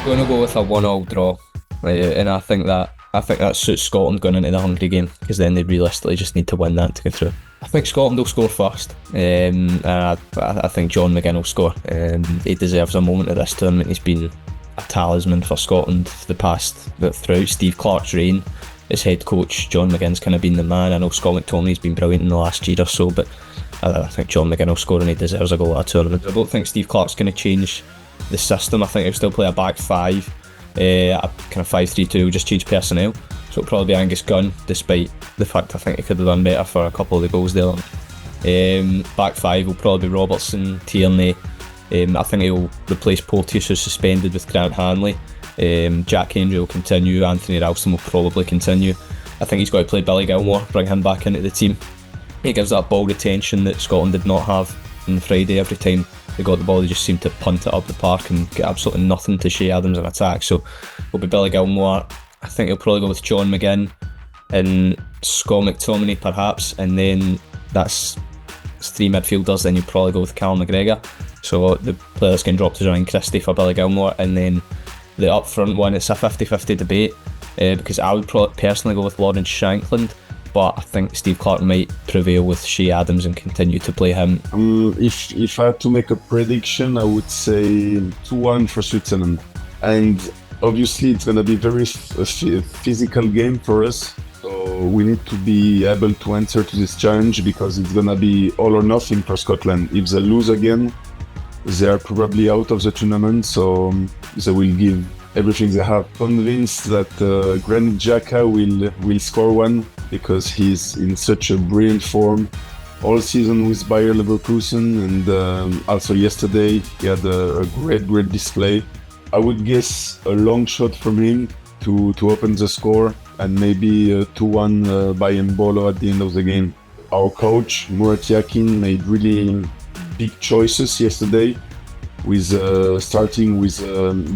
Going to go with a 1-1 draw, and I think that suits Scotland going into the Hungary game, because then they realistically just need to win that to go through. I think Scotland will score first, and I think John McGinn will score. He deserves a moment at this tournament. He's been a talisman for Scotland throughout Steve Clarke's reign as head coach. John McGinn's kind of been the man. I know Scott McTominay's been brilliant in the last year or so, but I think John McGinn will score and he deserves a goal at a tournament. I don't think Steve Clarke's going to change the system. I think he'll still play a back five, a kind of 5-3-2. He'll just change personnel, so it'll probably be Angus Gunn, despite the fact I think he could have done better for a couple of the goals there. Back five will probably be Robertson, Tierney. I think he'll replace Porteous, who's suspended, with Grant Hanley. Jack Hendry will continue. Anthony Ralston will probably continue. I think he's got to play Billy Gilmore, bring him back into the team. He gives that ball retention that Scotland did not have on Friday. Every time they got the ball, they just seemed to punt it up the park and get absolutely nothing to Shea Adams in attack. So it'll be Billy Gilmore. I think he'll probably go with John McGinn and Scott McTominay perhaps, and then that's three midfielders. Then you'll probably go with Cal McGregor. So the players can drop to Ryan Christie for Billy Gilmore, and then the up front one, it's a 50-50 debate, because I would personally go with Lawrence Shankland, but I think Steve Clarke might prevail with Shea Adams and continue to play him. If I had to make a prediction, I would say 2-1 for Switzerland. And obviously it's going to be a physical game for us. So we need to be able to answer to this challenge, because it's going to be all or nothing for Scotland. If they lose again, they are probably out of the tournament, so they will give everything they have. Convinced that Granit Xhaka will score one, because he's in such a brilliant form all season with Bayer Leverkusen, and also yesterday he had a great display. I would guess a long shot from him to open the score, and maybe 2-1 by Mbolo at the end of the game. Our coach Murat Yakin made really big choices yesterday, with starting with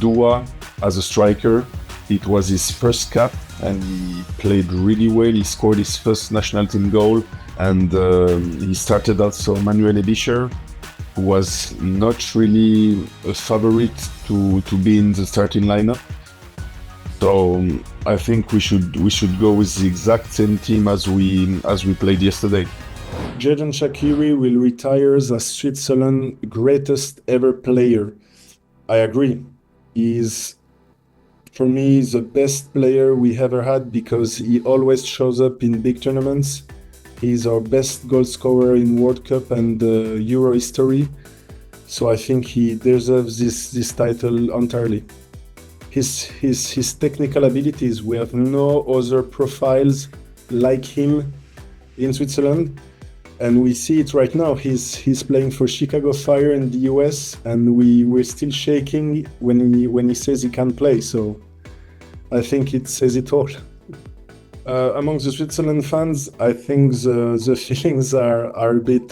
Dua as a striker. It was his first cap and he played really well. He scored his first national team goal, and he started also Manuel Ebischer, who was not really a favorite to be in the starting lineup. So I think we should go with the exact same team as we played yesterday. Xherdan Shaqiri will retire as Switzerland's greatest ever player. I agree. He's, for me, the best player we ever had, because he always shows up in big tournaments. He's our best goal scorer in World Cup and Euro history. So I think he deserves this title entirely. His technical abilities, we have no other profiles like him in Switzerland. And we see it right now. He's playing for Chicago Fire in the US, and we're still shaking when he says he can't play. So I think it says it all. Among the Switzerland fans, I think the feelings are a bit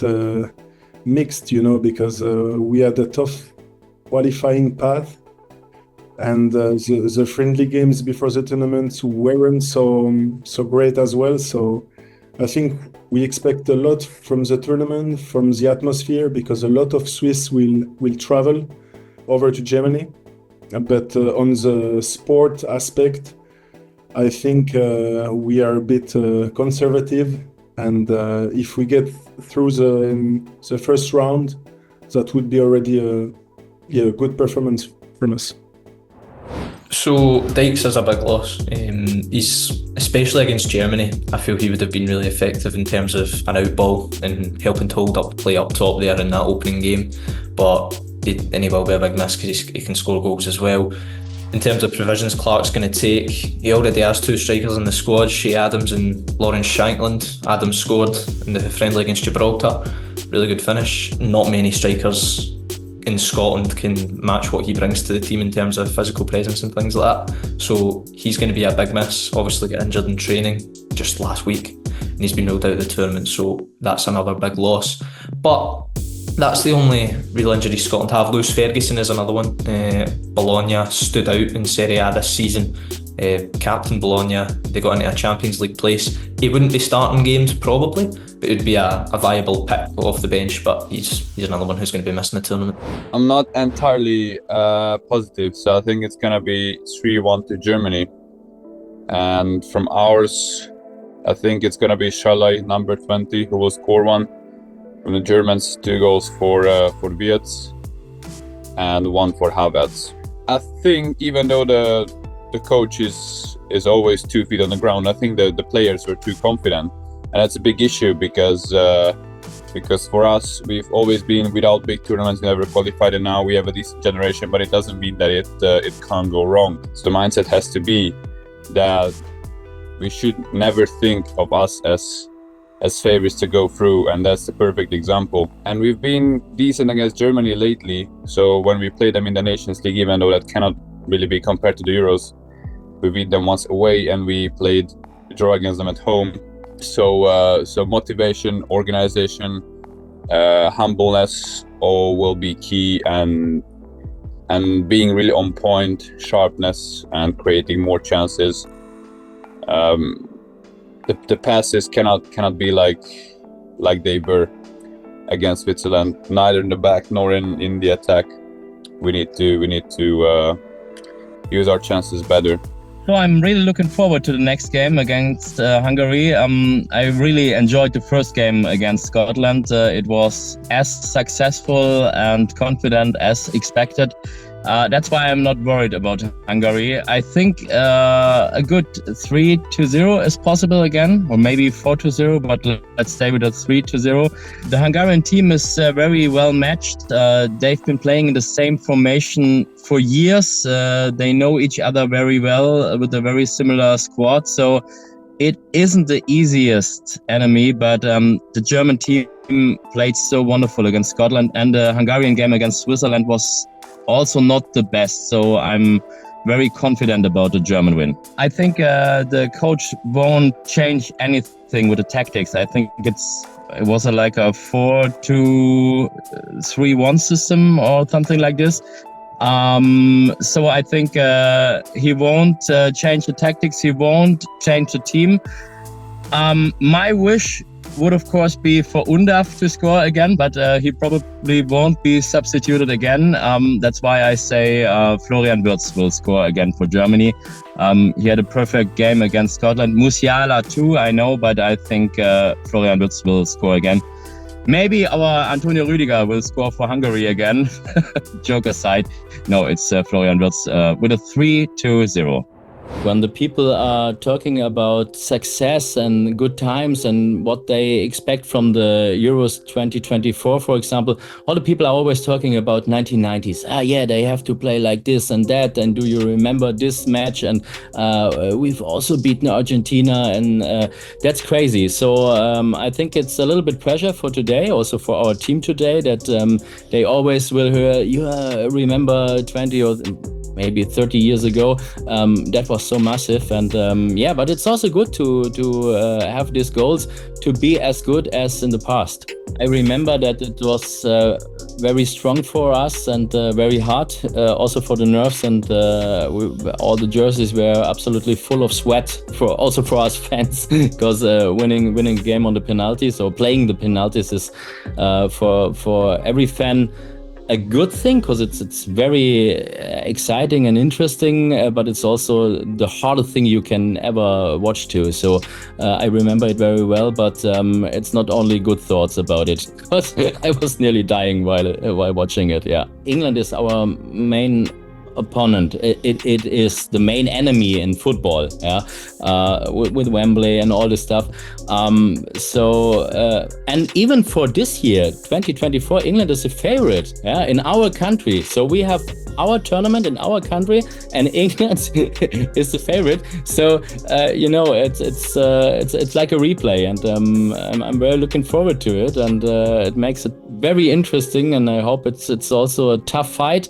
mixed, because we had a tough qualifying path, and the friendly games before the tournament weren't so great as well. So I think we expect a lot from the tournament, from the atmosphere, because a lot of Swiss will travel over to Germany. But on the sport aspect, I think we are a bit conservative, and if we get through the first round, that would be already a good performance from us. So Dykes is a big loss. He's, especially against Germany, I feel he would have been really effective in terms of an out ball and helping to hold up play up top there in that opening game. But he will be a big miss, because he can score goals as well. In terms of provisions Clarke's going to take, he already has two strikers in the squad, Shea Adams and Lawrence Shankland. Adams scored in the friendly against Gibraltar. Really good finish. Not many strikers in Scotland can match what he brings to the team in terms of physical presence and things like that. So he's going to be a big miss. Obviously got injured in training just last week, and he's been ruled out of the tournament, so that's another big loss. But That's the only real injury Scotland have. Lewis Ferguson is another one. Bologna stood out in Serie A this season. Captain Bologna, they got into a Champions League place. He wouldn't be starting games probably, but it'd be a viable pick off the bench. But he's another one who's going to be missing the tournament. I'm not entirely positive, so I think it's going to be 3-1 to Germany. And from ours, I think it's going to be Schalai, number 20, who will score one. From the Germans, 2 goals for Wirtz and 1 for Havertz. I think even though the coach is always 2 feet on the ground, I think the players were too confident, and that's a big issue because for us, we've always been without big tournaments, never qualified, and now we have a decent generation, but it doesn't mean that it can't go wrong. So the mindset has to be that we should never think of us as favorites to go through, and that's the perfect example. And we've been decent against Germany lately, so when we play them in the Nations League, even though that cannot really be compared to the Euros, we beat them once away and we played a draw against them at home. So motivation, organization, humbleness all will be key, and being really on point, sharpness, and creating more chances. The passes cannot be like they were against Switzerland, neither in the back nor in the attack. We need to use our chances better. So I'm really looking forward to the next game against Hungary. I really enjoyed the first game against Scotland. It was as successful and confident as expected. That's why I'm not worried about Hungary. I think a good 3-0 is possible again, or maybe 4-0, but let's stay with a 3-0. The Hungarian team is very well matched. They've been playing in the same formation for years. They know each other very well with a very similar squad. So it isn't the easiest enemy, but the German team played so wonderful against Scotland, and the Hungarian game against Switzerland was also not the best, so I'm very confident about the German win. I think the coach won't change anything with the tactics. I think it was like a 4-2-3-1 system or something like this. So I think he won't change the tactics. He won't change the team. My wish would of course be for Undav to score again, but he probably won't be substituted again. That's why I say Florian Wirtz will score again for Germany. He had a perfect game against Scotland. Musiala too, I know, but I think Florian Wirtz will score again. Maybe our Antonio Rüdiger will score for Hungary again. Joke aside, no, it's Florian Wirtz with a 3-0. When the people are talking about success and good times and what they expect from the Euros 2024, for example, all the people are always talking about 1990s. Yeah, they have to play like this and that. And do you remember this match? And we've also beaten Argentina, and that's crazy. So I think it's a little bit pressure for today, also for our team today, that they always will hear, you remember 20 or maybe 30 years ago. That was so massive, and yeah, but it's also good to have these goals to be as good as in the past. I remember that it was very strong for us and very hard, also for the nerves, and all the jerseys were absolutely full of sweat also for us fans, because winning a game on the penalties or playing the penalties is for every fan a good thing, because it's very exciting and interesting, but it's also the hardest thing you can ever watch too. So I remember it very well, but it's not only good thoughts about it, because I was nearly dying while watching it. Yeah, England is our main opponent. It is the main enemy in football, yeah, with Wembley and all this stuff. And even for this year, 2024, England is a favorite, yeah, in our country. So we have our tournament in our country, and England is the favorite. So it's like a replay, and I'm very looking forward to it, and it makes it very interesting. And I hope it's also a tough fight.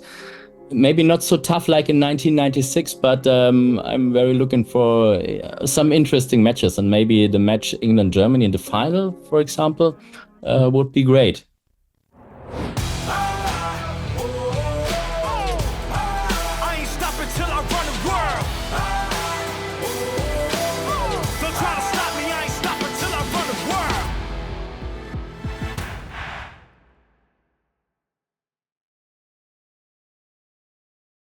Maybe not so tough like in 1996, but I'm very looking for some interesting matches, and maybe the match England-Germany in the final, for example, would be great.